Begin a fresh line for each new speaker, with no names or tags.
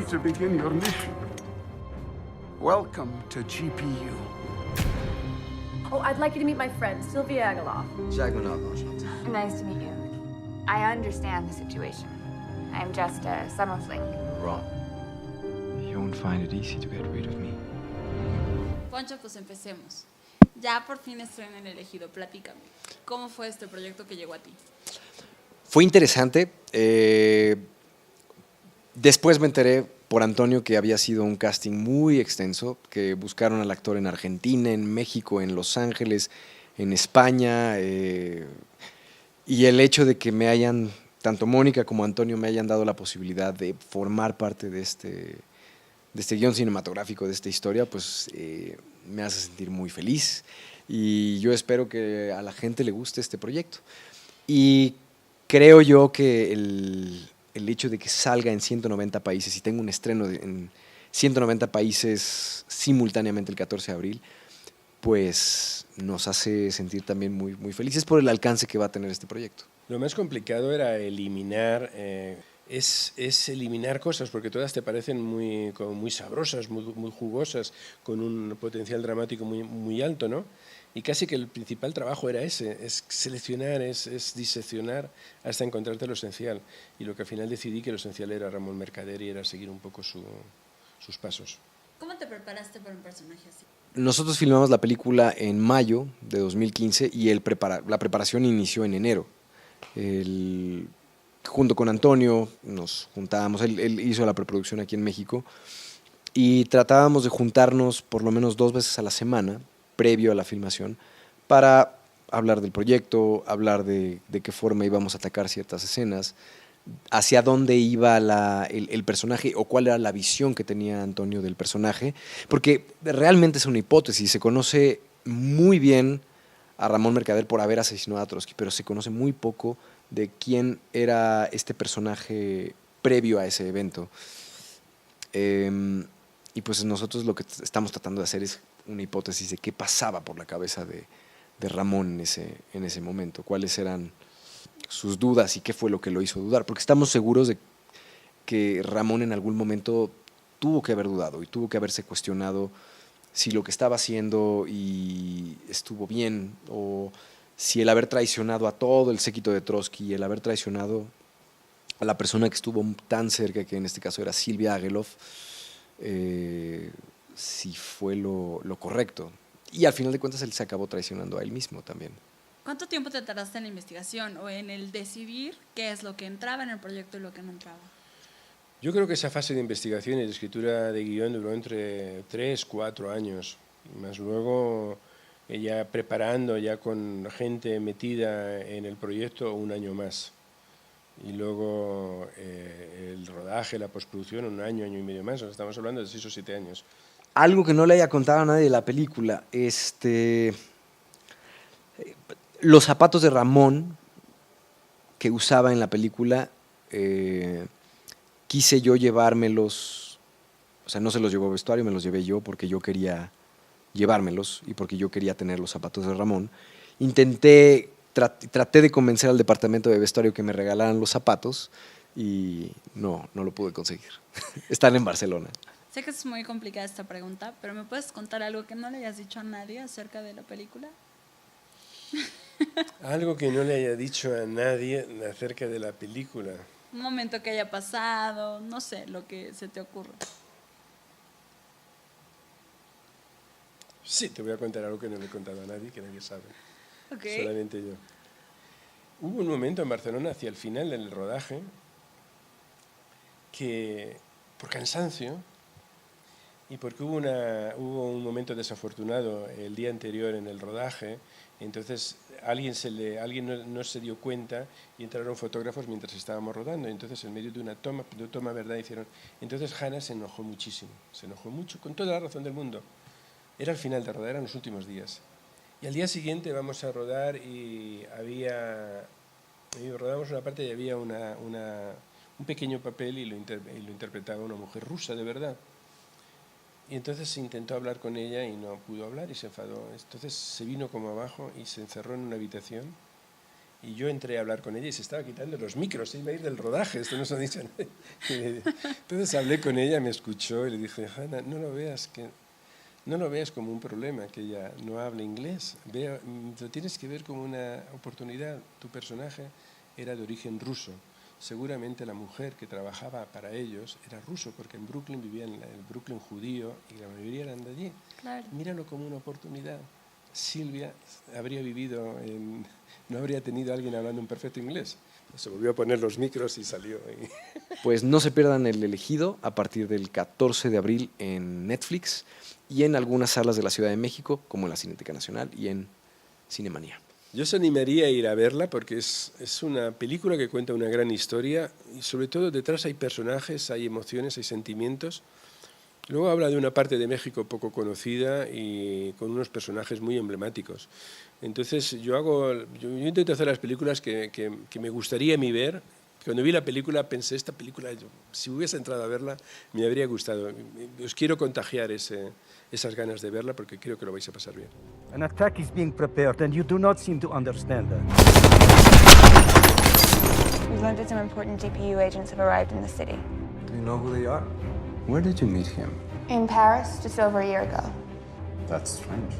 ready to begin your mission. Welcome to GPU.
Oh, I'd like you to meet my friend, Sylvia Agaloff.
Jacques Manov, enchanté.
Nice to meet you. I understand the situation. I'm just a summer fling.
Wrong.
You won't find it easy to get rid of me.
Poncho, pues empecemos. Ya por fin estoy en el elegido, platícame. ¿Cómo fue este proyecto que llegó a ti?
Fue interesante. Después me enteré por Antonio que había sido un casting muy extenso, que buscaron al actor en Argentina, en México, en Los Ángeles, en España. Y el hecho de que me hayan, tanto Mónica como Antonio, me hayan dado la posibilidad de formar parte de este guión cinematográfico, de esta historia, pues me hace sentir muy feliz. Y yo espero que a la gente le guste este proyecto. Y creo yo que el hecho de que salga en 190 países y tenga un estreno en 190 países simultáneamente el 14 de abril, pues nos hace sentir también muy, muy felices por el alcance que va a tener este proyecto.
Lo más complicado era eliminar, es eliminar cosas, porque todas te parecen como muy sabrosas, muy jugosas, con un potencial dramático muy alto, ¿no? Y casi que el principal trabajo era ese, es seleccionar, es diseccionar hasta encontrarte lo esencial. Y lo que al final decidí que lo esencial era Ramón Mercader y era seguir un poco sus pasos.
¿Cómo te preparaste para un personaje así?
Nosotros filmamos la película en mayo de 2015 y la preparación inició en enero. Junto con Antonio nos juntábamos, él hizo la preproducción aquí en México y tratábamos de juntarnos por lo menos 2 veces a la semana previo a la filmación para hablar del proyecto, hablar de qué forma íbamos a atacar ciertas escenas, hacia dónde iba el personaje o cuál era la visión que tenía Antonio del personaje, porque realmente es una hipótesis, se conoce muy bien a Ramón Mercader por haber asesinado a Trotsky, pero se conoce muy poco de quién era este personaje previo a ese evento. Y pues nosotros lo que estamos tratando de hacer es una hipótesis de qué pasaba por la cabeza de Ramón en ese momento, cuáles eran sus dudas y qué fue lo que lo hizo dudar, porque estamos seguros de que Ramón en algún momento tuvo que haber dudado y tuvo que haberse cuestionado si lo que estaba haciendo y estuvo bien, o si el haber traicionado a todo el séquito de Trotsky y el haber traicionado a la persona que estuvo tan cerca, que en este caso era Sylvia Agaloff, si fue lo correcto. Y al final de cuentas él se acabó traicionando a él mismo también.
¿Cuánto tiempo te tardaste en la investigación o en el decidir qué es lo que entraba en el proyecto y lo que no entraba?
Yo creo que esa fase de investigación y de escritura de guión duró entre 3-4 años, más luego ya preparando, ya con gente metida en el proyecto, 1 año más. Y luego el rodaje, la postproducción, 1 año, año y medio más. Estamos hablando de 6 o 7 años.
Algo que no le haya contado a nadie de la película, los zapatos de Ramón que usaba en la película, quise yo llevármelos, o sea, no se los llevó a vestuario, me los llevé yo porque yo quería llevármelos y porque yo quería tener los zapatos de Ramón. Traté de convencer al departamento de vestuario que me regalaran los zapatos y no lo pude conseguir. Están en Barcelona.
Sé que es muy complicada esta pregunta, pero ¿me puedes contar algo que no le hayas dicho a nadie acerca de la película?
Algo que no le haya dicho a nadie acerca de la película.
Un momento que haya pasado, no sé, lo que se te ocurra.
Sí, te voy a contar algo que no le he contado a nadie, que nadie sabe.
Okay.
Solamente yo. Hubo un momento en Barcelona, hacia el final del rodaje, que por cansancio y porque hubo un momento desafortunado el día anterior en el rodaje, entonces alguien no se dio cuenta y entraron fotógrafos mientras estábamos rodando. Entonces, en medio de una toma, ¿verdad? Hicieron. Entonces Hannah se enojó muchísimo, se enojó mucho, con toda la razón del mundo. Era el final de rodar, eran los últimos días. Y al día siguiente vamos a rodar y rodamos una parte y había un pequeño papel y lo interpretaba una mujer rusa, de verdad. Y entonces se intentó hablar con ella y no pudo hablar y se enfadó. Entonces se vino como abajo y se encerró en una habitación Y yo entré a hablar con ella y se estaba quitando los micros, se iba a ir del rodaje, esto no se ha dicho a nadie. Entonces hablé con ella, me escuchó y le dije, Hannah, no lo veas como un problema que ella no hable inglés, lo tienes que ver como una oportunidad. Tu personaje era de origen ruso. Seguramente la mujer que trabajaba para ellos era ruso, porque en Brooklyn vivían en el Brooklyn judío y la mayoría eran de allí.
Claro.
Míralo como una oportunidad. Silvia habría vivido no habría tenido a alguien hablando un perfecto inglés. Se volvió a poner los micros y salió.
Pues no se pierdan El Elegido a partir del 14 de abril en Netflix y en algunas salas de la Ciudad de México, como en la Cineteca Nacional y en Cinemanía.
Yo os animaría a ir a verla porque es una película que cuenta una gran historia y sobre todo detrás hay personajes, hay emociones, hay sentimientos. Luego habla de una parte de México poco conocida y con unos personajes muy emblemáticos. Entonces yo intento hacer las películas que me gustaría a mí ver. Cuando vi la película pensé, esta película, si hubiese entrado a verla, me habría gustado. Os quiero contagiar esas ganas de verla porque creo que lo vais a pasar bien.
An attack is being prepared and you do not seem to understand that.
We've learned that some important GPU agents have arrived in the city.
Do you know who they are? Where did you meet him?
In Paris, just over a year ago.
That's strange.